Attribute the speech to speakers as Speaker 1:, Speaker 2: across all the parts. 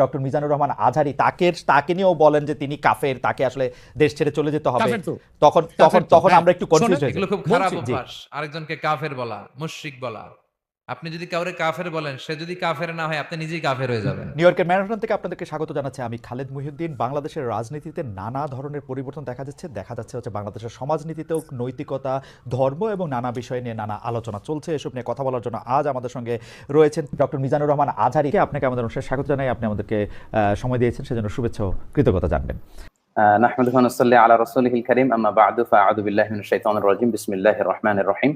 Speaker 1: Doctor Mizanur Rahman Azhari তাকে নিয়েও বলেন যে তিনি কাফের, তাকে আসলে দেশ ছেড়ে চলে যেতে হবে। তখন আমরা একটু কনফিউজ হয়ে যাই।
Speaker 2: এগুলো খুব খারাপ অভ্যাস, আরেকজনকে কাফের বলা, মুশরিক বলা। আপনি যদি কাউরে কাফের বলেন, সে যদি কাফের না হয়, আপনি নিজেই কাফের হয়ে যাবেন।
Speaker 1: নিউ ইয়র্কের ম্যানহাটন থেকে আপনাদেরকে স্বাগত জানাচ্ছি আমি খালেদ মুহিউদ্দিন। বাংলাদেশের রাজনীতিতে নানা ধরনের পরিবর্তন দেখা যাচ্ছে হচ্ছে বাংলাদেশের সমাজনীতিতেও নৈতিকতা, ধর্ম এবং নানা বিষয় নিয়ে নানা আলোচনা চলছে। এসব নিয়ে কথা বলার জন্য আজ আমাদের সঙ্গে রয়েছেন ডক্টর মিজানুর রহমান আজহারিকে। আপনাকে আমাদের অনুষ্ঠানে স্বাগত জানাই। আপনি আমাদেরকে সময় দিয়েছেন, সেজন্য শুভেচ্ছা ও কৃতজ্ঞতা জানবেন।
Speaker 3: নাহমাদুহু ওয়া নুসাল্লি আলা রাসূলিহিল কারীম, আম্মা বা'দু, ফাআউযু বিল্লাহি মিনাশ শাইতানির রাজীম, বিসমিল্লাহির রহমানির রহিম।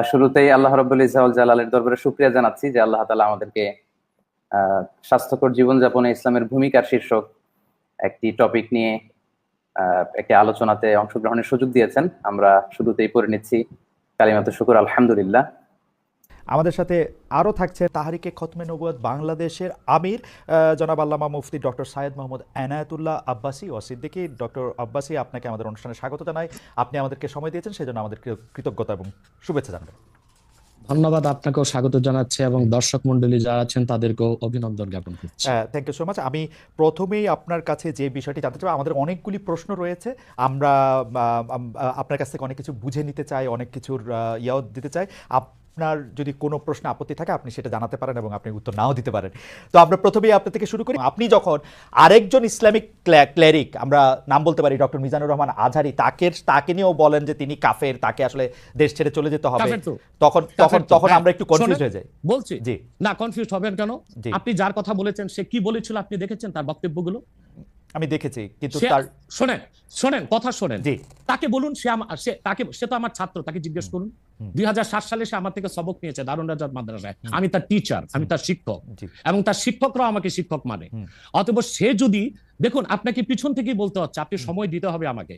Speaker 3: শুরুতেই আল্লাহ রাব্বুল ইজ্জা ওয়াল জালালের দরবারে শুকরিয়া জানাচ্ছি যে আল্লাহ তাআলা আমাদেরকে স্বাস্থ্যকর জীবনযাপনে ইসলামের ভূমিকার শীর্ষক একটি টপিক নিয়ে একটি আলোচনাতে অংশগ্রহণের সুযোগ দিয়েছেন। আমরা শুরুতেই পড়ে নিচ্ছি কালিমাতুশ শুকর, আলহামদুলিল্লাহ।
Speaker 1: আমাদের সাথে আরও থাকছে তাহরিকে খতমে নবুয়ত বাংলাদেশের আমির জনাব আল্লামা মুফতি ডক্টর সাইয়েদ মোহাম্মদ এনায়েতুল্লাহ আব্বাসী ও সিদ্দিকী। ডক্টর আব্বাসী, আপনাকে আমাদের অনুষ্ঠানে স্বাগত জানাই। আপনি আমাদেরকে সময় দিয়েছেন, সেজন্য আমাদের কৃতজ্ঞতা এবং শুভেচ্ছা জানাবেন।
Speaker 4: ধন্যবাদ, আপনাকেও স্বাগত জানাচ্ছি এবং দর্শক মণ্ডলী যারা আছেন তাদেরকেও অভিনন্দন জ্ঞাপন করছি।
Speaker 1: Thank you so much. আমি প্রথমেই আপনার কাছে যে বিষয়টি জানতে চাই, আমাদের অনেকগুলি প্রশ্ন রয়েছে, আমরা আপনার কাছ থেকে অনেক কিছু বুঝে নিতে চাই, অনেক কিছুর ইয়াও দিতে চাই। আপনার যদি কোনো প্রশ্ন আপত্তি থাকে আপনি সেটা জানাতে পারেন এবং আপনি উত্তর নাও দিতে পারেন। তো আমরা প্রথমেই আপনার থেকে শুরু করি। আপনি যখন আরেকজন ইসলামিক ক্লেরিক, আমরা নাম বলতে পারি ডক্টর মিজানুর রহমান আজহারি, তাকে নিয়েও বলেন যে তিনি কাফের, তাকে আসলে দেশ ছেড়ে চলে যেতে হবে, তখন আমরা একটু কনফিউজ হয়ে যাই।
Speaker 4: বলছি জি না, কনফিউজ হবেন কেন? আপনি যার কথা বলেছেন সে কি বলেছিল আপনি দেখেছেন তার বক্তব্যগুলো?
Speaker 1: আমি দেখেছি, কিন্তু
Speaker 4: শোনেন কথা শোনেন। তাকে বলুন, সে তো আমার ছাত্র, তাকে জিজ্ঞেস করুন। 2007 সালে সে আমার থেকে সবক নিয়েছে দারুন রাজাত মাদ্রাসায়। আমি তার টিচার, আমি তার শিক্ষক, এবং তার শিক্ষকরাও আমাকে শিক্ষক মানে। অতএব সে যদি, দেখুন আপনাকে পিছন থেকেই বলতে হচ্ছে, আপনি সময় দিতে হবে আমাকে।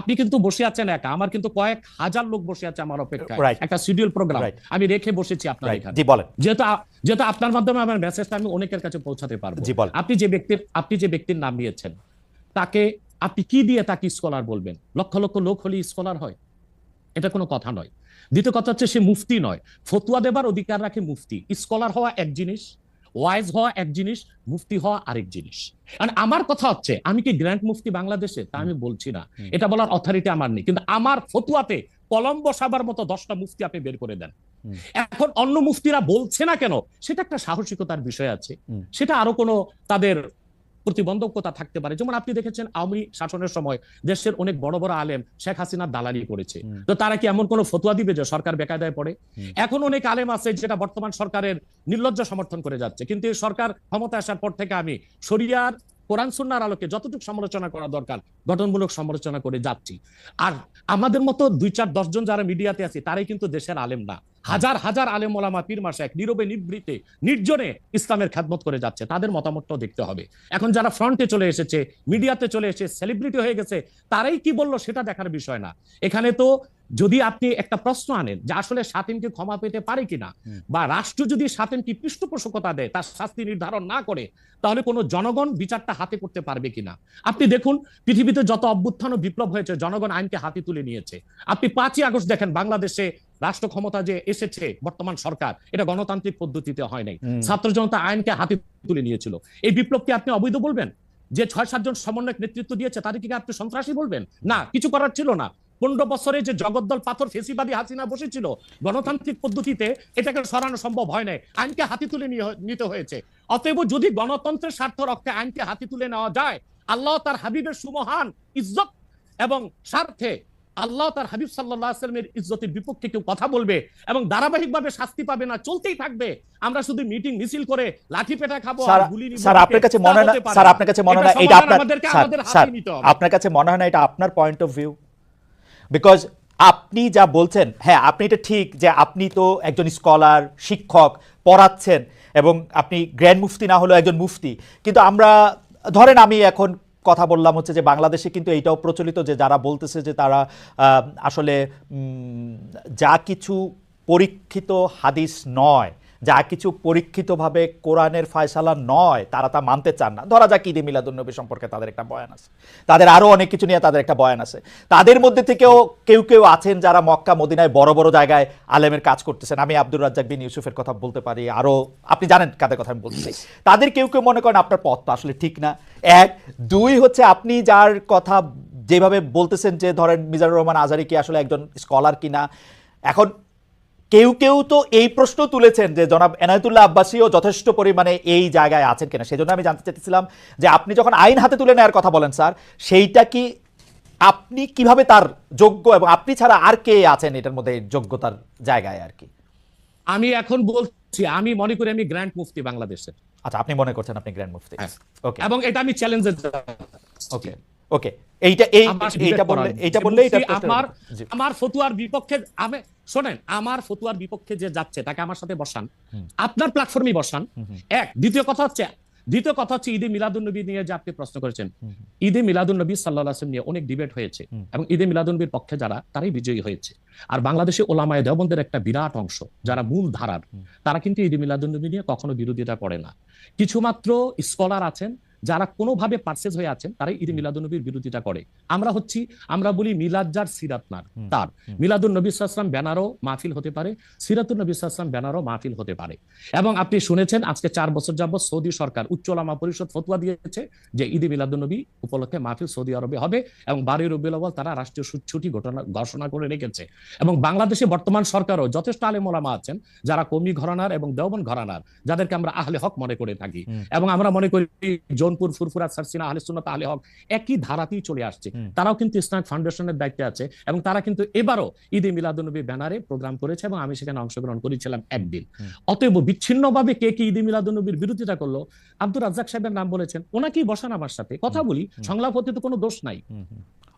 Speaker 4: আপনি কিন্তু বসে আছেন একা, আমার কিন্তু কয়েক হাজার লোক বসে আছে আমার অপেক্ষায়, একটা শিডিউল প্রোগ্রাম আমি রেখে বসেছি আপনার এখানে। যেহেতু আপনার মাধ্যমে আমার মেসেজটা আমি অনেকের কাছে পৌঁছাতে পারবো। আপনি যে ব্যক্তির নাম নিয়েছেন, তাকে আপনি কি দিয়ে তাকে স্কলার বলবেন? লক্ষ লক্ষ লোক হলে স্কলার হয়? এটা কোনো কথা নয়। দ্বিতীয় কথা হচ্ছে, সে মুফতি নয়। ফতুয়া দেবার অধিকার রাখে মুফতি। স্কলার হওয়া এক জিনিস, ওয়াইজ হওয়া এক জিনিস, মুফতি হওয়া আরেক জিনিস। আমার কথা হচ্ছে, আমি কি গ্র্যান্ড মুফতি বাংলাদেশে? তা আমি বলছি না, এটা বলার অথরিটি আমার নেই। কিন্তু আমার ফতুয়াতে কলম বসাবার মতো 10টা মুফতি আপনি বের করে দেন। এখন অন্য মুফতিরা বলছে না কেন, সেটা একটা সাহসিকতার বিষয় আছে। সেটা আরো কোনো তাদের প্রতিবন্ধকতা থাকতে পারে। যেমন আপনি দেখেছেন আওয়ামী শাসনের সময় দেশের অনেক বড় বড় আলেম শেখ হাসিনার দালালি করেছে, তো তারা কি এমন কোনো ফতোয়া দিবে যে সরকার বেকায়দায় পড়ে? এখন অনেক আলেম আছে যেটা বর্তমান সরকারের নির্লজ্জ সমর্থন করে যাচ্ছে, কিন্তু এই সরকার ক্ষমতা আসার পর থেকে আমি শরিয়ার কোরআন সুন্নাহর আলোকে যতটুকু সমালোচনা করা দরকার গঠনমূলক সমালোচনা করে যাচ্ছি। আর আমাদের মতো 2-4-10 জন যারা মিডিয়াতে আছে তারাই কিন্তু দেশের আলেম না। হাজার হাজার আলেম ওলামা পীর মাশায়েখ নীরবে নিভৃতে নির্জনে ইসলামের খেদমত করে যাচ্ছে, তাদের মতামতটাও দেখতে হবে। এখন যারা ফ্রন্টে চলে এসেছে, মিডিয়াতে চলে এসে সেলিব্রিটি হয়ে গেছে, তারাই কি বললো সেটা দেখার বিষয় না। এখানে তো যদি আপনি একটা প্রশ্ন আনেন যে আসলে শাতিমকে ক্ষমা পেতে পারে কিনা, বা রাষ্ট্র যদি শাতিমকে পৃষ্ঠপোষকতা দেয়, তার শাস্তি নির্ধারণ না করে, তাহলে কোনো জনগণ বিচারটা হাতে করতে পারবে কিনা? আপনি দেখুন পৃথিবীতে যত অভ্যুত্থান ও বিপ্লব হয়েছে, জনগণ আইনকে হাতে তুলে নিয়েছে। আপনি 5ই আগস্ট দেখেন, বাংলাদেশে রাষ্ট্র ক্ষমতা যে এসেছে বর্তমান সরকার, এটা গণতান্ত্রিক পদ্ধতিতে হয় নাই। ছাত্র জনতা আইনকে হাতে তুলে নিয়েছিল। এই বিপ্লবকে আপনি অবৈধ বলবেন? যে 6-7 জন সমন্বয়ক নেতৃত্ব দিয়েছে তাদেরকে কি আপনি সন্ত্রাসী বলবেন? না, কিছু করার ছিল না। 15 বছরে যে জগদ্দল পাথর ফেসিবাদী হাসিনা বসেছিল, গণতান্ত্রিক পদ্ধতিতে এটাকে সরানো সম্ভব হয় নাই, আইনকে হাতে তুলে নিতে হয়েছে। অতএব যদি গণতন্ত্রের স্বার্থ রক্ষে আইনকে হাতে তুলে নেওয়া যায়, আল্লাহ তার হাবিবের সুমহান ইজ্জত এবং স্বার্থে আল্লাহ তার হাবিব সাল্লাল্লাহু আলাইহি ওয়াসাল্লামের ইজ্জতের বিপক্ষে কেউ কথা বলবে এবং ধারাবাহিকভাবে শাস্তি পাবে না, চলতেই থাকবে। আমরা শুধু মিটিং মিছিল করে লাঠি পেটা খাবো আর গুলি নিব।
Speaker 1: স্যার আপনার কাছে মনে হয় না, স্যার আপনার কাছে মনে হয় না এটা আপনার কাছে মনে হয় না এটা আপনার পয়েন্ট অফ ভিউ? বিকজ আপনি যা বলছেন, হ্যাঁ আপনি এটা ঠিক যে আপনি তো একজন স্কলার, শিক্ষক, পড়াচ্ছেন এবং আপনি গ্র্যান্ড মুফতি না হলেও একজন মুফতি। কিন্তু আমরা ধরেন আমি এখন কথা বললাম হচ্ছে যে বাংলাদেশে কিন্তু এইটাও প্রচলিত যে যারা বলতেছে যে তারা আসলে যা কিছু পরীক্ষিত হাদিস নয় যা কিছু পরীক্ষিতভাবে কোরআনের ফয়সালা নয় তারা তা মানতে চান না। ধরা যাক ঈদে মিলাদুন্নবী সম্পর্কে তাদের একটা বয়ান আছে, তাদের আরো অনেক কিছু নিয়ে তাদের একটা বয়ান আছে। তাদের মধ্যে থেকেও কেউ কেউ আছেন যারা মক্কা মদিনায় বড় বড় জায়গায় আলেমের কাজ করতেছেন। আমি আব্দুর রাজ্জাক বিন ইউসুফের কথা বলতে পারি, আরো আপনি জানেন কাদের কথা আমি বলছি। তাদের কেউ কেউ মনে করেন আপনার পথ তো আসলে ঠিক না। এক, দুই হচ্ছে আপনি যার কথা যেভাবে বলতেছেন যে ধরেন মিজানুর রহমান আজহারী কি আসলে একজন স্কলার কিনা। এখন কেউ কেউ তো এই প্রশ্ন তুলেছেন যে জনাব এনায়েতুল্লাহ আব্বাসীও যথেষ্ট পরিমাণে এই জায়গায় আছেন কিনা। সেজন্য আমি জানতে চাইতেছিলাম যে আপনি যখন আইন হাতে তুলে নেওয়ার কথা বলেন স্যার, সেইটা কি আপনি কিভাবে তার যোগ্য, এবং আপনি ছাড়া আর কে আছেন এটার মধ্যে যোগ্যতার জায়গায় আর কি?
Speaker 4: আমি এখন বলছি, আমি মনে করি আমি গ্র্যান্ড মুফতি বাংলাদেশের।
Speaker 1: আচ্ছা, আপনি মনে করছেন আপনি গ্র্যান্ড মুফতি? ওকে,
Speaker 4: এবং এটা আমি চ্যালেঞ্জের।
Speaker 1: ওকে ওকে, এইটা বললে
Speaker 4: আমার ফতুয়ার বিপক্ষে, আমি শোনেন, আমার ফতুয়ার বিপক্ষে যে যাচ্ছে তাকে আমার সাথে বসান, আপনার প্ল্যাটফর্মে বসান। এক, দ্বিতীয় কথা হচ্ছে ঈদে মিলাদুন্নবী নিয়ে যে আপনি প্রশ্ন করেছেন, ঈদে মিলাদুন্নবী সাল্লাল্লাহু আলাইহি ওয়াসাল্লাম নিয়ে অনেক ডিবেট হয়েছে এবং ঈদে মিলাদুন্নবীর পক্ষে যারা, তারাই বিজয়ী হয়েছে। আর বাংলাদেশে ওলামায়ে দেওবন্দের একটা বিরাট অংশ যারা মূল ধারার, তারা কিন্তু ঈদে মিলাদুন্নবী নিয়ে কখনো বিরোধিতা করে না। কিছু মাত্র স্কলার আছেন যারা কোনোভাবে পারসেজ হয়ে আছেন, তারাই ঈদে মিলাদুন্নবীর বিরোধিতা করে। আমরা বলি মিলাদ যার সিরাত নার তার, মিলাদুন নবী সাল্লাল্লাহু আলাইহি ওয়াসাল্লাম ব্যানারও মাহফিল হতে পারে, সিরাতুন নবী সাল্লাল্লাহু আলাইহি ওয়াসাল্লাম ব্যানারও মাহফিল হতে পারে। এবং আপনি শুনেছেন আজকে 4 বছর যাবত সৌদি সরকার উচ্চ ওলামা পরিষদ ফতোয়া দিয়েছে যে ঈদে মিলাদুন্নবী উপলক্ষে মাহফিল সৌদি আরবে হবে এবং 12 রবিউল আউয়াল তারা রাষ্ট্রীয় ছুটি ঘোষণা করে রেখেছে। এবং বাংলাদেশে বর্তমান সরকারও যথেষ্ট আলেম ওলামা আছেন যারা কওমি ঘরানার এবং দেওবন্দ ঘরানার, যাদেরকে আমরা আহলে হক মনে করে থাকি। এবং আমরা মনে করি জৌনপুর, ফুরফুরা, সারসিনা, আহলে সুন্নাত, আহলে হক একই ধারাতেই চলে আসছে। তারাও কিন্তু ইসলামিক ফাউন্ডেশনের দায়িত্বে আছে এবং তারা কিন্তু এবারও ঈদে মিলাদুন্নবী ব্যানারে প্রোগ্রাম করেছে এবং আমি সেখানে অংশগ্রহণ করেছিলাম একদিন। অতএব বিচ্ছিন্নভাবে কে কি ঈদে মিলাদুন্নবীর বিরোধিতা করলো, আব্দুর রাজ্জাক সাহেবের নাম বলেছেন, ওনাকেই বসান আমার সাথে কথা বলি, সংলাপ হতে তো কোনো দোষ নাই।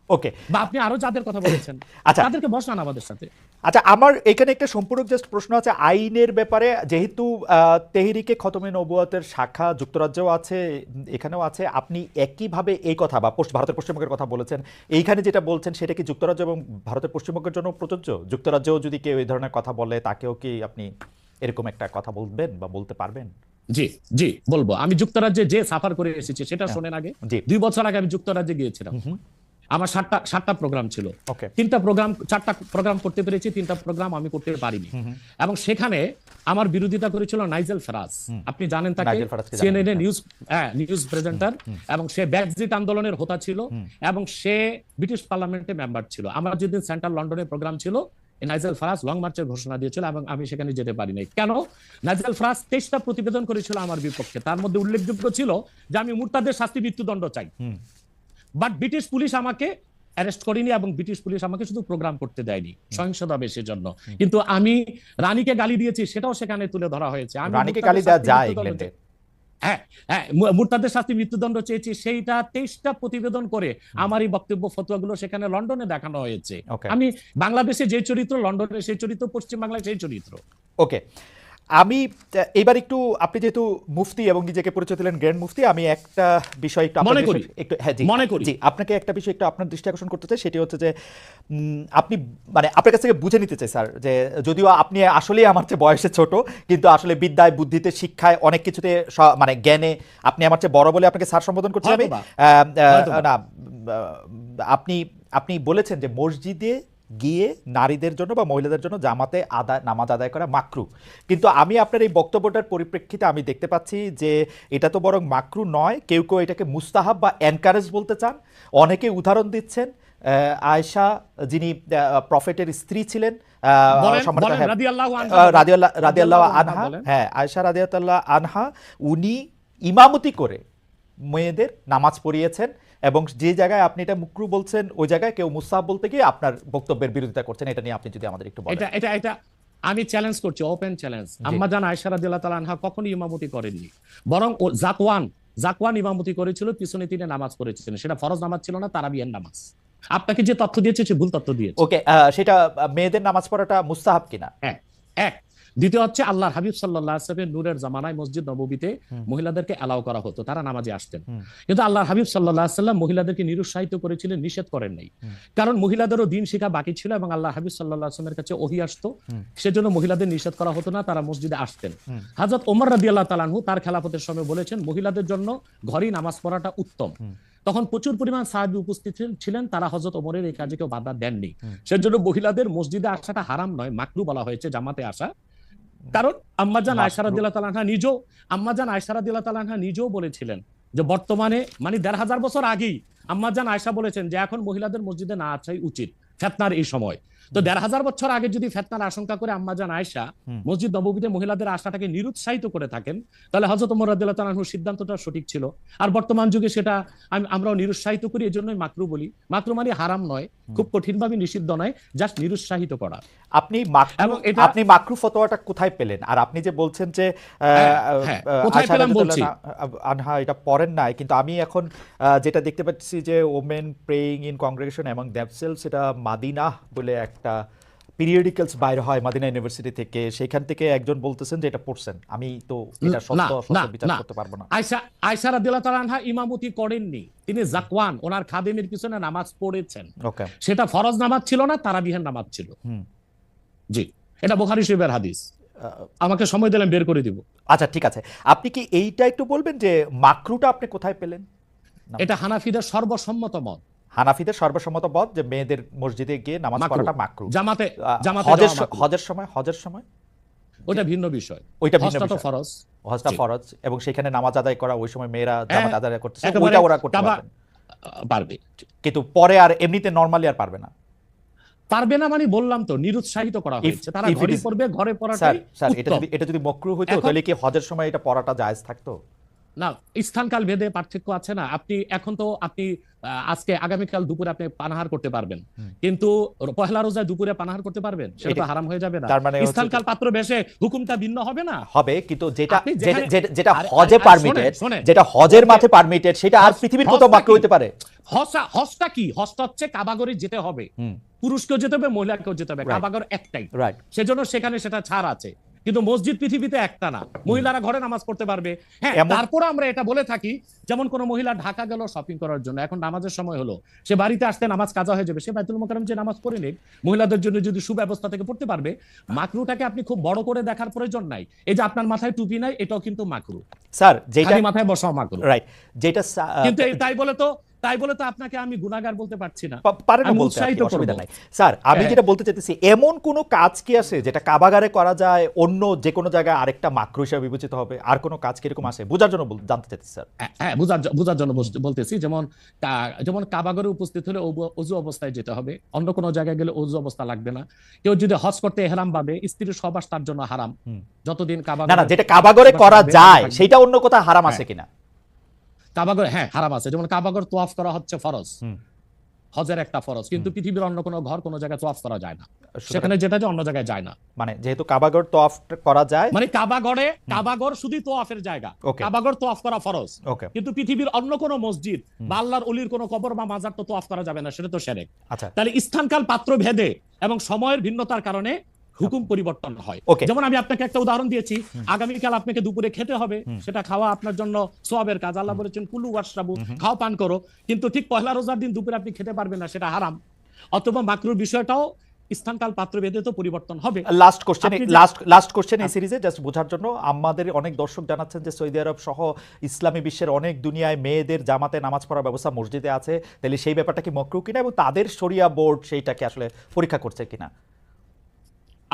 Speaker 1: ওকে,
Speaker 4: বা আপনি আরো যাদের কথা বলেছেন তাদেরকে বসান আমাদের সাথে।
Speaker 1: আচ্ছা, আমার এখানে একটা সম্পূরক জাস্ট প্রশ্ন আছে আইনের ব্যাপারে। যেহেতু তেহরিকে খতমে নবুয়তের শাখা যুক্তরাজ্যেও আছে, এখানেও আছে, আপনি একইভাবে এই কথা বা ভারতের পশ্চিমবঙ্গের কথা বলেছেন, এইখানে যেটা বলছেন সেটা কি যুক্তরাজ্য এবং ভারতের পশ্চিমবঙ্গের জন্য প্রযোজ্য? যুক্তরাজ্যেও যদি কেউ এই ধরনের কথা বলে তাকেও কি আপনি এরকম একটা কথা বলবেন বা বলতে পারবেন?
Speaker 4: জি জি বলবো। আমি যুক্তরাজ্যে যে সাফার করে এসেছি সেটা শোনেন আগে। 2 বছর আগে আমি যুক্তরাজ্যে গিয়েছিলাম। আমার 7টা প্রোগ্রাম ছিল। 4টা প্রোগ্রাম করতে পেরেছি, 3টা প্রোগ্রাম আমি করতে পারিনি। এবং সেখানে আমার বিরোধিতা করেছিল নাইজেল ফারাজ। আপনি জানেন তাকে, সিএনএন নিউজ প্রেজেন্টার, এবং সে ব্রেক্সিট আন্দোলনের হোতা ছিল এবং সে ব্রিটিশ পার্লামেন্টে মেম্বার ছিল। আমার যেদিন সেন্ট্রাল লন্ডনে প্রোগ্রাম ছিল, নাইজেল ফারাজ লং মার্চের ঘোষণা দিয়েছিল এবং আমি সেখানে যেতে পারিনি। কেন? নাইজেল ফারাজ 23টা প্রতিবেদন করেছিল আমার বিপক্ষে। তার মধ্যে উল্লেখযোগ্য ছিল যে আমি মুরতাদের শাস্তি মৃত্যুদণ্ড চাই। বাট ব্রিটিশ পুলিশ আমাকে অ্যারেস্ট করেনি এবং ব্রিটিশ পুলিশ আমাকে শুধু প্রোগ্রাম করতে দেয়নি সহিংসতা বেশির জন্য। কিন্তু আমি রানীকে গালি দিয়েছি, সেটাও সেখানে তুলে ধরা হয়েছে। আমি
Speaker 1: রানীকে গালি দেওয়া যায় ইংল্যান্ডে?
Speaker 4: হ্যাঁ, মুরতাদের শাস্তি মৃত্যুদণ্ড চেয়েছি, সেইটা 23টা প্রতিবেদন করে আমার এই বক্তব্য ফতোয়াগুলো সেখানে লন্ডনে দেখানো হয়েছে। আমি বাংলাদেশে যে চরিত্র, লন্ডনে সেই চরিত্র, পশ্চিম বাংলায় সেই চরিত্র।
Speaker 1: ওকে, আমি এবার একটু, আপনি যেহেতু মুফতি এবং নিজেকে পরিচয় দিলেন গ্র্যান্ড মুফতি, আমি একটা বিষয় একটু আপনাকে একটা বিষয় একটু আপনার দৃষ্টি আকর্ষণ করতে চাই। সেটি হচ্ছে যে আপনি মানে আপনার কাছ থেকে বুঝে নিতে চাই স্যার, যে যদিও আপনি আসলেই আমার চেয়ে বয়সে ছোট, কিন্তু আসলে বিদ্যায়, বুদ্ধিতে, শিক্ষায়, অনেক কিছুতে, মানে জ্ঞানে আপনি আমার চেয়ে বড় বলে আপনাকে স্যার সম্বোধন করছি আমি। না, আপনি বলেছেন যে মসজিদে গিয়ে নারীদের জন্য বা মহিলাদের জন্য জামাতে নামাজ আদায় করা মাকরু। কিন্তু আমি আপনার এই বক্তব্যটার পরিপ্রেক্ষিতে আমি দেখতে পাচ্ছি যে এটা তো বরং মাকরু নয়, কেউ কেউ এটাকে মুস্তাহাব বা এনকারেজ বলতে চান। অনেকে উদাহরণ দিচ্ছেন আয়েশা, যিনি প্রফেটের স্ত্রী ছিলেন, রাদিয়াল্লাহু আনহা, হ্যাঁ আয়েশা রাদিয়াল্লাহু আনহা, উনি ইমামতি করে মেয়েদের নামাজ পড়িয়েছেন এবং যে জায়গায় আপনি এটা মুকরু বলছেন ওই জায়গায় কেউ মুস্তাহাব বলতে গিয়ে আপনার বক্তব্যের বিরোধিতা করছেন। এটা নিয়ে আপনি যদি আমাদের একটু বলেন।
Speaker 4: এটা আমি চ্যালেঞ্জ করছি, ওপেন চ্যালেঞ্জ। আম্মা জান আয়েশা রাদিয়াল্লাহু তাআলা আনহা কখনোই ইমামতি করেননি, বরং জাকওয়ান ইমামতি করেছিল, পিছনে তিনি নামাজ পড়েছিলেন। সেটা ফরজ নামাজ ছিল না, তারাবিয়ার নামাজ। আপনাকে যে তথ্য দিয়েছে সে ভুল তথ্য দিয়েছে।
Speaker 1: ওকে, সেটা মেয়েদের নামাজ পড়াটা মুস্তাহাব কিনা?
Speaker 4: হ্যাঁ, দ্বিতীয় হচ্ছে আল্লাহর হাবিব সাল্লাল্লাহু আলাইহি ওয়াসাল্লামের নূরের জামানায় মসজিদ নববীতে মহিলাদেরকে অ্যালাউ করা হতো, তারা নামাজে আসতেন। কিন্তু আল্লাহর হাবিব সাল্লাল্লাহু আলাইহি ওয়াসাল্লাম মহিলাদেরকে নিরুৎসাহিত করেছিলেন, নিষেধ করেন নাই। কারণ মহিলাদেরও দিন শিখা বাকি ছিল এবং আল্লাহর হাবিব সাল্লাল্লাহু আলাইহি ওয়াসাল্লামের কাছে ওহী আসতো, সেজন্য মহিলাদের নিষেধ করা হতো না, তারা মসজিদে আসতেন। হযরত ওমর রাদিয়াল্লাহু তাআলা আনহু তার খেলাফতের সময় বলেছেন মহিলাদের জন্য ঘরেই নামাজ পড়াটা উত্তম। তখন প্রচুর পরিমাণ সাহাবী উপস্থিত ছিলেন, তারা হযরত ওমরের এই কাজে কেউ বাধা দেননি। সেজন্য মহিলাদের মসজিদে আসাটা হারাম নয়, মাকরু বলা হয়েছে জামাতে আসা। কারণ আম্মাজান আয়েশা রাদিয়াল্লাহু তাআলা আনহা নিজেও বলেছিলেন যে বর্তমানে মানে ১৫০০ বছর আগেই আম্মাজান আয়েশা বলেছেন যে এখন মহিলাদের মসজিদে না আসাই উচিত ফিতনার এই সময়। তো ১৫০০ বছর আগে যদি ফিতনার আশঙ্কা করে আম্মাজান আয়েশা মসজিদ নববীতে মহিলাদের আসাটাকে নিরুৎসাহিত করে থাকেন, তাহলে হযরত ওমর রাদিয়াল্লাহু তাআলা আনহুর সিদ্ধান্তটা সঠিক ছিল। আর বর্তমান যুগে সেটা আমরাও নিরুৎসাহিত করি, এজন্যই মাকরু বলি। মাকরু মানে হারাম নয়, খুব কঠিনভাবে নিষিদ্ধ নয়, জাস্ট নিরুৎসাহিত করা।
Speaker 1: আপনি মাকরু ফতোয়াটা কোথায় পেলেন? আর আপনি যে বলছেন যে
Speaker 4: কোথায় পেলাম বলছি
Speaker 1: আনহা এটা পড়েন নাই, কিন্তু আমি এখন যেটা দেখতে পাচ্ছি যে women praying in congregation among themselves, এটা মাদিনা বলে একটা পিরিয়ডিক্যালস বাইরে হয় মাদিনা ইউনিভার্সিটি থেকে, সেখান থেকে একজন বলতেছেন যে এটা পড়ছেন। আমি তো এটা সত্য বিচার করতে পারবো না।
Speaker 4: আয়েশা রাদিয়াল্লাহু তাআলা আনহা ইমামতি করেননি, তিনি জাকওয়ান ওনার খাদেমের পিছনে নামাজ পড়েছেন।
Speaker 1: ওকে,
Speaker 4: সেটা ফরজ নামাজ ছিল না, তারাবিহের নামাজ ছিল। জি, এটা বুখারী শরীফের হাদিস। আমাকে সময় দিলেন বের করে দিব।
Speaker 1: আচ্ছা ঠিক আছে, আপনি কি এইটা একটু বলবেন যে মাকরুটা আপনি কোথায় পেলেন?
Speaker 4: এটা হানাফিদের সর্বসম্মত মত।
Speaker 1: হানাফিদের সর্বসম্মত মত যে মেয়েদের মসজিদে গিয়ে নামাজ পড়াটা মাকরু।
Speaker 4: জামাতে
Speaker 1: হজের সময়
Speaker 4: ওটা ভিন্ন বিষয়,
Speaker 1: ওইটা ভিন্ন বিষয়।
Speaker 4: ফরজ,
Speaker 1: হজটা ফরজ, এবং সেখানে নামাজ আদায় করা ওই সময় মেয়েরা জামাত আদায় করতেছে,
Speaker 4: একেবারে
Speaker 1: ওইটা ওরা করতে
Speaker 4: পারবে,
Speaker 1: কিন্তু পরে আর এমনিতে নরমালি আর পারবে না।
Speaker 4: পারবে না মানে বললাম তো নিরুৎসাহিত করা হয়েছে, তারা ঘরে পড়বে, ঘরে পড়াটাই উত্তম।
Speaker 1: এটা যদি মাকরু হইতো তাহলে কি হজের সময় এটা পড়াটা জায়েজ থাকতো?
Speaker 4: না, স্থানকাল ভেদে পার্থক্য আছে না। আপনি আজকে আগামীকাল দুপুরে আপনি পানাহার করতে পারবেন, কিন্তু পহেলা রোজায় দুপুরে পানাহার করতে পারবেন? সেটা তো হারাম হয়ে যাবে না? স্থানকাল পাত্র বেশে হুকুমটা ভিন্ন হবে না?
Speaker 1: হবে, কিন্তু যেটা হজে পারমিটেড, যেটা হজের মাঠে পারমিটেড, সেটা আর পৃথিবীর কোথাও মাকরু হতে পারে?
Speaker 4: হজটা কি? হজটা হচ্ছে কাবাগরে যেতে হবে, পুরুষকেও যেতে হবে, মহিলাকেও যেতে হবে, কাবাগর একটাই, সেজন্য সেখানে সেটা ছাড় আছে। কিন্তু মসজিদ পৃথিবীতে একটা না, মহিলারা ঘরে নামাজ পড়তে পারবে। হ্যাঁ, তারপর আমরা এটা বলে থাকি, যেমন কোন মহিলা ঢাকা গেল শপিং করার জন্য, এখন নামাজের সময় হলো, সে বাড়িতে আসতে নামাজ কাজা হয়ে যাবে, সে বাইতুল মোকাররম যে নামাজ পড়ে নেই, মহিলাদের জন্য যদি সুব্যবস্থা থেকে পড়তে পারবে। মাকরুটাকে আপনি খুব বড় করে দেখার প্রয়োজন নাই। এই যে আপনার মাথায় টুপি নাই, এটাও কিন্তু মাকরু
Speaker 1: স্যার, যেটা
Speaker 4: মাথায় বসাও মাকরু,
Speaker 1: রাইট। যেটা
Speaker 4: কিন্তু তাই বলে তো আপনাকে আমি গুনাহগার বলতে পারছি না,
Speaker 1: পারেন বলতে, অসুবিধা নাই। স্যার, আমি যেটা বলতে চাইতেছি, এমন কোন কাজ কি আছে যেটা কাবাগারে করা যায়, অন্য যে কোনো জায়গায় আরেকটা মাকরু হিসেবে বিবেচিত হবে? আর কোন কাজ কি এরকম আছে? বোঝার জন্য জানতে চাইতেছি স্যার।
Speaker 4: হ্যাঁ, বোঝার জন্য বলতেছি। যেমন কাবাগরে উপস্থিত হলে ওযু অবস্থায় যেতে হবে, অন্য কোনো জায়গায় গেলে ওযু অবস্থা লাগবে না। কেউ যদি হজ করতে ইহরাম বাঁধে, স্ত্রীর সহবাস তার জন্য হারাম যতদিন কাবাগরে,
Speaker 1: না, যেটা কাবাগরে করা যায় সেটা অন্য কোথাও হারাম আছে কিনা?
Speaker 4: কাবাগর, হ্যাঁ, হারাম আছে। যেমন কাবাগর তোয়াফ করা হচ্ছে ফরজ, হজের একটা ফরজ, কিন্তু পৃথিবীর অন্য কোনো ঘর কোনো জায়গায় তোয়াফ করা যায় না, সেখানে যেটা যে অন্য জায়গায় যায় না। মানে
Speaker 1: যেহেতু কাবাগর তোয়াফ করা যায়,
Speaker 4: মানে কাবাগর শুধু তোয়াফের জায়গা, কাবাগর তোয়াফ করা ফরজ, কিন্তু পৃথিবীর অন্য কোনো মসজিদ বা আল্লাহর ওলির কোনো কবর বা মাজার তো তোয়াফ করা যাবে না, সেটা তো শিরক।
Speaker 1: আচ্ছা,
Speaker 4: তাহলে স্থানকাল পাত্র ভেদে এবং সময়ের ভিন্নতার কারণে হুকুম পরিবর্তন হয়। যেমন আমি আপনাকে একটা উদাহরণ দিয়েছি, আগামীকাল আপনাকে দুপুরে খেতে হবে, সেটা খাওয়া আপনার জন্য সওয়াবের কাজ। আল্লাহ বলেছেন কুলু ওয়াশরাবু, খাও পান করো, কিন্তু ঠিক পহেলা রোজার দিন দুপুরে আপনি খেতে পারবেন না, সেটা হারাম। অথবা মাকরুর বিষয়টাও স্থানকাল পাত্র ভেদে তো পরিবর্তন হবে।
Speaker 1: লাস্ট কোশ্চেন এই সিরিজে জাস্ট বোঝার জন্য, আমাদের অনেক দর্শক জানাচ্ছেন যে সৌদি আরব সহ ইসলামী বিশ্বের অনেক দুনিয়ায় মেয়েদের জামাতে নামাজ পড়ার ব্যবস্থা মসজিদে আছে, তাহলে সেই ব্যাপারটা কি মাকরু কিনা, এবং তাদের শরিয়া বোর্ড সেইটাকে আসলে পরীক্ষা করছে কিনা?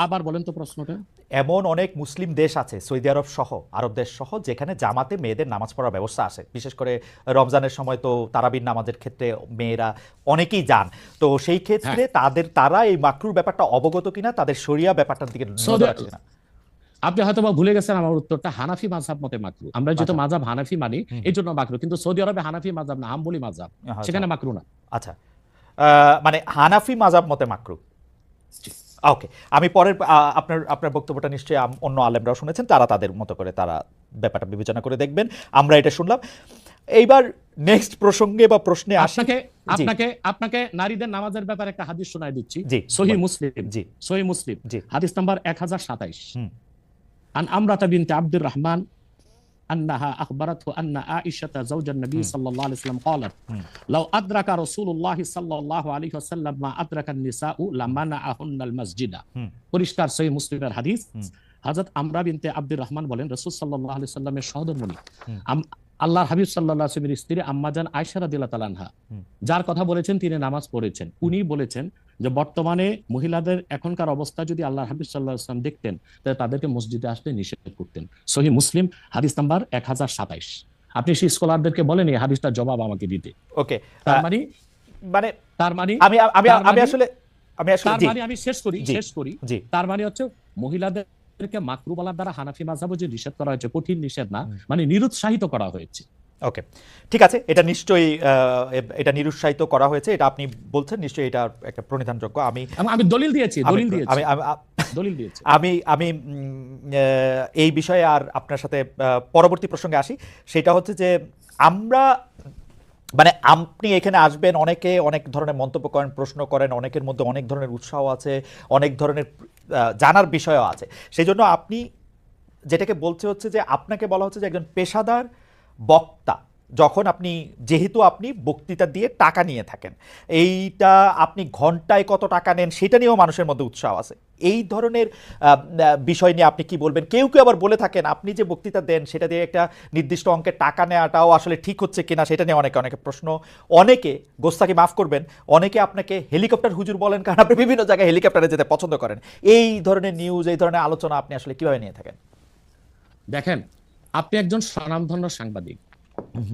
Speaker 4: আবার বলেন তো প্রশ্নটা।
Speaker 1: এমন অনেক মুসলিম দেশ আছে, সৌদি আরব সহ, আরব দেশ সহ, যেখানে জামাতে মেয়েদের নামাজ পড়ার ব্যবস্থা আছে। বিশেষ করে রমজানের সময় তো তারাবির নামাজের ক্ষেত্রে মেয়েরা অনেকেই যান, তো সেই ক্ষেত্রে তারা এই মাকরুর ব্যাপারটা অবগত কিনা, তাদের শরিয়া ব্যাপারটার দিকে নজর রাখছে কিনা?
Speaker 4: আপনি হয়তো ভুলে গেছেন আমার উত্তরটা। হানাফি মাযহাব মতে মাকরু। আমরা যেহেতু মাযহাব হানাফি মানি, এই জন্য মাকরু, কিন্তু সৌদি আরবে হানাফি মাযহাব না, হাম্বলি মাযহাব, সেখানে মাকরু না।
Speaker 1: আচ্ছা, মানে হানাফি মাযহাব মতে মাকরু। ওকে, আমি পরের আপনার বক্তব্যটা নিশ্চয়ই অন্য আলেমরাও শুনেছেন, তারা তাদের মতো করে তারা ব্যাপারটা বিবেচনা করে দেখবেন। আমরা এটা শুনলাম। এইবার নেক্সট প্রসঙ্গে বা প্রশ্নে
Speaker 4: আপনাকে নারীদের নামাজের ব্যাপারে একটা হাদিস শোনায় দিচ্ছি, সহিহ মুসলিম, হাদিস নাম্বার 1027। আন আমরাতা বিনতে আব্দুর রহমান أنها أخبرته أن عائشة زوج النبي صلى الله عليه وسلم قالت لو أدرك رسول الله صلى الله عليه وسلم ما أدرك النساء لمنعهن المسجد পরিষ্কার সহিহ মুসলিমের হাদিস হযরত আমরা বিনতে আব্দুর রহমান বলেন রাসূল সাল্লাল্লাহু আলাইহি সাল্লামের সহধর্মিণী আল্লাহর হাবিব সাল্লাল্লাহু আলাইহি ওয়াসাল্লামের স্ত্রী আম্মা জান আয়েশা রাদিয়াল্লাহু তাআলা আনহা যার কথা বলেছেন তিনি নামাজ পড়েছেন, উনি বলেছেন যে বর্তমানে মহিলাদের এখনকার অবস্থা যদি আল্লাহর হাবিব সাল্লাল্লাহু আলাইহি ওয়াসাল্লাম দেখতেন তাহলে তাদেরকে মসজিদে আসতে নিষেধ করতেন। সহিহ মুসলিম হাদিস নাম্বার 1027। আপনি সেই স্কলারদেরকে বলেন এই হাদিসটার জবাব আমাকে দিতে।
Speaker 1: ওকে,
Speaker 4: তার মানে
Speaker 1: আমি
Speaker 4: শেষ করি তার মানে হচ্ছে মহিলাদেরকে মাকরু বলার দ্বারা হানাফি মাযহাবে যে নিষেধ করা হয়েছে কঠিন নিষেধ না, মানে নিরুৎসাহিত করা হয়েছে।
Speaker 1: ওকে, ঠিক আছে, এটা নিশ্চয়ই এটা নিরুৎসাহিত করা হয়েছে, এটা আপনি বলছেন নিশ্চয়ই এটা একটা প্রণিধানযোগ্য। আমি
Speaker 4: দলিল দিয়েছি
Speaker 1: আমি এই বিষয়ে আর আপনার সাথে পরবর্তী প্রসঙ্গে আসি। সেটা হচ্ছে যে আমরা মানে আপনি এখানে আসবেন, অনেকে অনেক ধরনের মন্তব্য করেন, প্রশ্ন করেন, অনেকের মধ্যে অনেক ধরনের উৎসাহ আছে, অনেক ধরনের জানার বিষয়ও আছে। সেই জন্য আপনি যেটাকে বলছে হচ্ছে যে আপনাকে বলা হচ্ছে যে একজন পেশাদার বক্তা, যখন যেহেতু আপনি বক্তৃতা দিয়ে টাকা নিয়ে থাকেন, এইটা আপনি ঘন্টায় কত টাকা নেন সেটা নিয়েও মানুষের মধ্যে উৎসাহ আছে। এই ধরনের বিষয় নিয়ে আপনি কি বলবেন? কেউ কেউ আবার বলে থাকেন আপনি যে বক্তৃতা দেন সেটা দিয়ে একটা নির্দিষ্ট অঙ্কের টাকা নেওয়াটাও আসলে ঠিক হচ্ছে কিনা সেটা নিয়ে অনেকে প্রশ্ন। অনেকে, গোস্তাকে মাফ করবেন, অনেকে আপনাকে হেলিকপ্টার হুজুর বলেন, কারণ আপনি বিভিন্ন জায়গায় হেলিকপ্টারে যেতে পছন্দ করেন। এই ধরনের নিউজ, এই ধরনের আলোচনা আপনি আসলে কিভাবে নিয়ে থাকেন?
Speaker 4: দেখেন, আপনি একজন স্বনামধন্য সাংবাদিক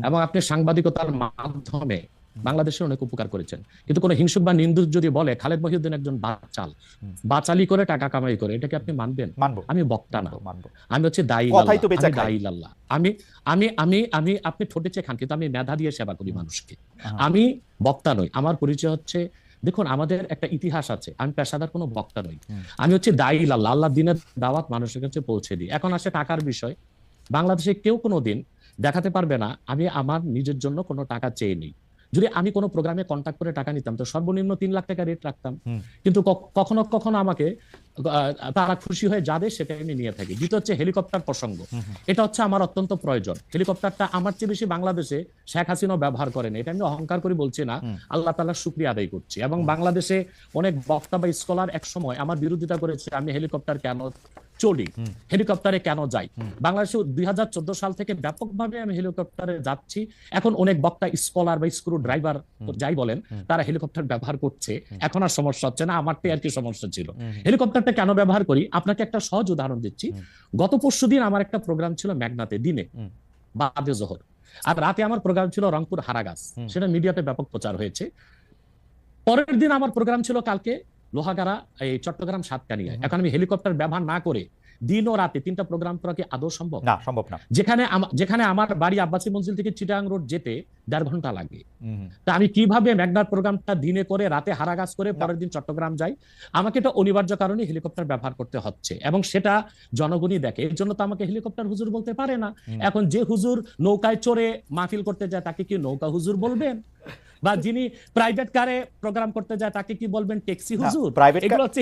Speaker 4: এবং আপনি সাংবাদিকতার মাধ্যমে বাংলাদেশের অনেক উপকার করেছেন, কিন্তু কোন হিংসুক বা নিন্দুক যদি বলে খালেদ মহিউদ্দিন একজন বাচালি করে টাকা কামাই করে, এটাকে আপনি মানবেন? আমি বক্তা না, আমি হচ্ছে দায়ী আল্লাহ। আপনি ঠোঁটে চেয়ে খান, কিন্তু আমি মেধা দিয়ে সেবা করি মানুষকে। আমি বক্তা নই, আমার পরিচয় হচ্ছে, দেখুন আমাদের একটা ইতিহাস আছে, আমি পেশাদার কোনো বক্তা নই, আমি হচ্ছে দায়ী আল্লাহ। আল্লাহ দিনের দাওয়াত মানুষের কাছে পৌঁছে দিই। এখন আসে টাকার বিষয়। বাংলাদেশে কেউ কোনোদিন দেখাতে পারবে না আমি আমার নিজের জন্য কোনো টাকা চেয়ে নিই। যদি আমি কোনো প্রোগ্রামে কন্ট্যাক্ট করে টাকা নিতাম তো সর্বনিম্ন 3 লাখ টাকা রেট রাখতাম, কিন্তু কখনো কখনো আমাকে তারা খুশি হয়ে যাবে সেটা আমি নিয়ে থাকি। দ্বিতীয় হচ্ছে হেলিকপ্টার প্রসঙ্গ, এটা হচ্ছে আমার অত্যন্ত প্রয়োজন। হেলিকপ্টারটা আমার চেয়ে বেশি বাংলাদেশে শেখ হাসিনাও ব্যবহার করেন, এটা আমি অহংকার করে বলছি না, আল্লাহ তাআলার শুকরিয়া আদায় করছি। এবং বাংলাদেশে অনেক বক্তা বা স্কলার একসময় আমার বিরোধিতা করেছে আমি হেলিকপ্টার কেন চলি, হেলিকপ্টারে কেন যাই। বাংলাদেশে 2014 সাল থেকে ব্যাপকভাবে আমি হেলিকপ্টারে যাচ্ছি। এখন অনেক বক্তা, স্কলার বা স্ক্রু ড্রাইভার যাই বলেন, তারা হেলিকপ্টার ব্যবহার করছে, এখন আর সমস্যা হচ্ছে না। আমারটাই আর কি সমস্যা ছিল। হেলিকপ্টারটা কেন ব্যবহার করি আপনাকে একটা সহজ উদাহরণ দিচ্ছি। গত পরশুদিন আমার একটা প্রোগ্রাম ছিল মেঘনাতে, দিনে বাদে জোহর, আর রাতে আমার প্রোগ্রাম ছিল রংপুর হারাগাছ, সেটা মিডিয়াতে ব্যাপক প্রচার হয়েছে। পরের দিন আমার প্রোগ্রাম ছিল কালকে লোহাগাড়া, এই চট্টগ্রাম সাতকানিয়া। এখন আমি হেলিকপ্টার ব্যবহার না করে দিন ও রাতে 3টা প্রোগ্রাম করা কি আদৌ সম্ভব?
Speaker 1: না, সম্ভব না।
Speaker 4: যেখানে আমার বাড়ি আব্বাসী মঞ্জিল থেকে চিটাগাং রোড যেতে 1.5 ঘন্টা লাগে, তা আমি কিভাবে মেঘনার প্রোগ্রামটা দিনে করে রাতে হারাগাছ করে পরের দিন চট্টগ্রাম যাই? আমাকে এটা অনিবার্য কারণে হেলিকপ্টার ব্যবহার করতে হচ্ছে, এবং সেটা জনগণই দেখে। এর জন্য তো আমাকে হেলিকপ্টার হুজুর বলতে পারে না। এখন যে হুজুর নৌকায় চড়ে মাহফিল করতে যায় তাকে কি নৌকা হুজুর বলবেন? বা যিনি প্রাইভেট কারে প্রোগ্রাম করতে যায় তাকে কি বলবেন ট্যাক্সি হুজুর? এগুলো হচ্ছে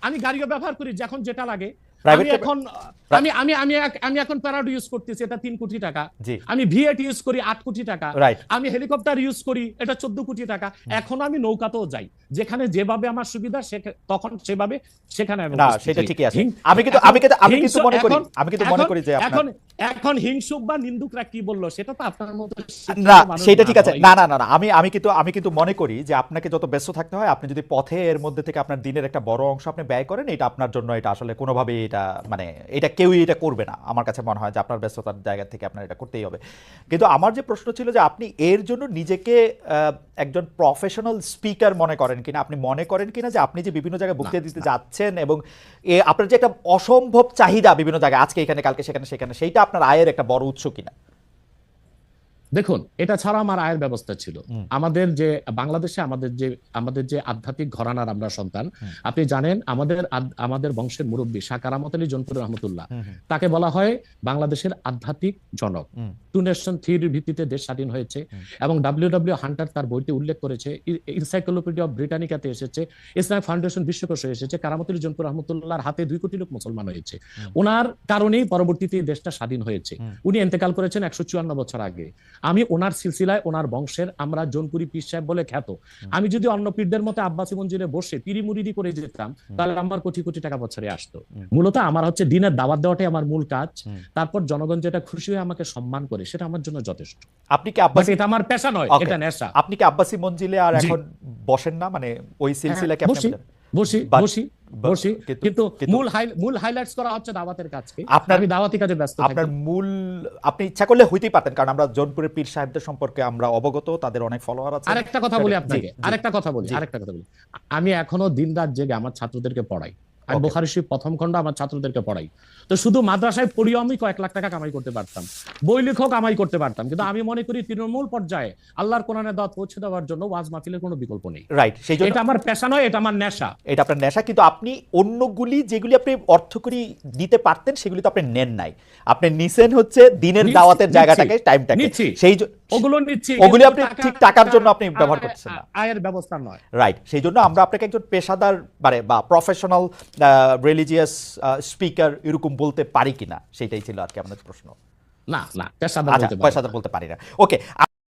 Speaker 4: আমি গাড়িও ব্যবহার করি যখন যেটা লাগে। আমি এখন প্যারাড ইউজ করতেছি, এটা 3 কোটি টাকা। আমি ভিএট ইউজ করি 8 কোটি টাকা। আমি হেলিকপ্টার ইউজ করি, এটা 14 কোটি টাকা। এখন আমি নৌকাতেও যাই, যেখানে যেভাবে আমার সুবিধা তখন সেভাবে সেখানে আমি।
Speaker 1: না, সেটা ঠিকই আছে। আমি কিন্তু মনে করি যে
Speaker 4: এখন হিংসুক বা নিন্দুকরা কি বললো সেটা তো আপনার মতো
Speaker 1: না, সেটা ঠিক আছে। না, আমি কিন্তু মনে করি যে আপনাকে যত ব্যস্ত থাকতে হয়, আপনি যদি পথে এর মধ্যে থেকে আপনার দিনের একটা বড় অংশ আপনি ব্যয় করেন, এটা আপনার জন্য এটা আসলে কোনোভাবেই এটা কেউই এটা করবে না। আমার কাছে মনে হয় যে আপনার ব্যস্ততার জায়গা থেকে আপনার এটা করতেই হবে। কিন্তু আমার যে প্রশ্ন ছিল যে আপনি এর জন্য নিজেকে একজন প্রফেশনাল স্পিকার মনে করেন কিনা, আপনি মনে করেন কিনা যে আপনি যে বিভিন্ন জায়গায় বক্তৃতা দিতে যাচ্ছেন এবং আপনার যে একটা অসম্ভব চাহিদা বিভিন্ন জায়গায়, আজকে এখানে কালকে সেখানে, সেইটা আপনার আয়ের একটা বড় উৎস কিনা?
Speaker 4: দেখুন, এটা ছাড়া আমার আয়ের ব্যবস্থা ছিল। আমাদের যে বাংলাদেশে আমাদের যে আধ্যাত্মিক ঘরানার আমরা সন্তান, আপনি জানেন আমাদের বংশের মুরব্বী শাহ কারামত আলী জনপুর রহমতুল্লাহ, তাকে বলা হয় বাংলাদেশের আধ্যাত্মিক জনক। টু নেশন থিওরির ভিত্তিতে দেশ স্বাধীন হয়েছে এবং ডব্লিউ হান্টার তার বইটি উল্লেখ করেছে, এনসাইক্লোপিডিয়া অফ ব্রিটানিকাতে এসেছে, ইসলামিক ফাউন্ডেশন বিশ্বকোষে এসেছে, কারামত আলী জনপুর রহমতুল্লাহর হাতে 2 কোটি লোক মুসলমান হয়েছে। ওনার কারণেই পরবর্তীতে দেশটা স্বাধীন হয়েছে। উনি ইন্তেকাল করেছেন 154 বছর আগে। আমি ওনার সিলসিলায়, ওনার বংশের, আমরা জোনপুরি পীর সাহেব বলে খ্যাত। আমি যদি অন্য পীরদের মতো আব্বাসী মঞ্জিলে বসে পিরি মুরিদি করে যেতাম, তাহলে আমার কোটি কোটি টাকা বছরে আসতো। মূলত আমার হচ্ছে দিনের দাওয়াত দেওয়াটাই আমার মূল কাজ। তারপর জনগণ যেটা খুশি হয়ে আমাকে সম্মান করে, সেটা আমার জন্য যথেষ্ট।
Speaker 1: আপনি কি আব্বাসী,
Speaker 4: এটা আমার পেশা নয়, এটা নেশা।
Speaker 1: আপনি কি আব্বাসী মঞ্জিলে আর এখন বসেন না, মানে ওই সিলসিলা কি আপনি?
Speaker 4: বসি, কিন্তু মূল হাইলাইটস করা হচ্ছে দাওয়াতের কাজকে। আমি দাওয়াতি কাজে ব্যস্ত থাকি।
Speaker 1: আপনার মূল, আপনি ইচ্ছা করলে হইতেই পারতেন, কারণ আমরা জোনপুরের পীর সাহেবদের সম্পর্কে আমরা অবগত, তাদের অনেক ফলোয়ার আছে।
Speaker 4: আরেকটা কথা বলি আপনাকে, আরেকটা কথা বলি। আমি এখনো দিনরাত জেগে আমার ছাত্রদেরকে পড়াই। আমি বুখারী শরীফ প্রথম খণ্ড আমার ছাত্রদেরকে পড়াই। তো শুধু মাদ্রাসায় পড়িও আমি কয়েক লাখ টাকা কামাই করতে পারতাম, বই লেখক কামাই করতে পারতাম, কিন্তু আমি মনে করি তৃণমূল পর্যায়ে আল্লাহর কোরআনের দাওয়াত পৌঁছে দেওয়ার জন্য ওয়াজ মাহফিলের কোনো বিকল্প নেই।
Speaker 1: রাইট, সেই জন্য
Speaker 4: এটা আমার পেশা নয়, এটা আমার নেশা।
Speaker 1: এটা আপনার নেশা, কিন্তু আপনি অন্যগুলি যেগুলি আপনি অর্থকরী দিতে পারতেন সেগুলি তো আপনি নেন নাই। আপনি নিছেন হচ্ছে দিনের দাওয়াতের জায়গাটাকে, টাইমটাকে, সেই
Speaker 4: ওগুলো নিচ্ছি,
Speaker 1: ওগুলি আপনি ঠিক টাকার জন্য আপনি ব্যবহার করছেন না,
Speaker 4: আয়ের ব্যবস্থা নয়।
Speaker 1: রাইট, সেই জন্য আমরা আপনাকে একজন পেশাদার মানে বা প্রফেশনাল রিলিজিয়াস স্পিকার এরকম বলতে পারি কিনা, সেটাই ছিল আর কি আমাদের প্রশ্ন।
Speaker 4: না, পেশাদার বলতে পারি না।
Speaker 1: পেশাদার বলতে পারি না। ওকে।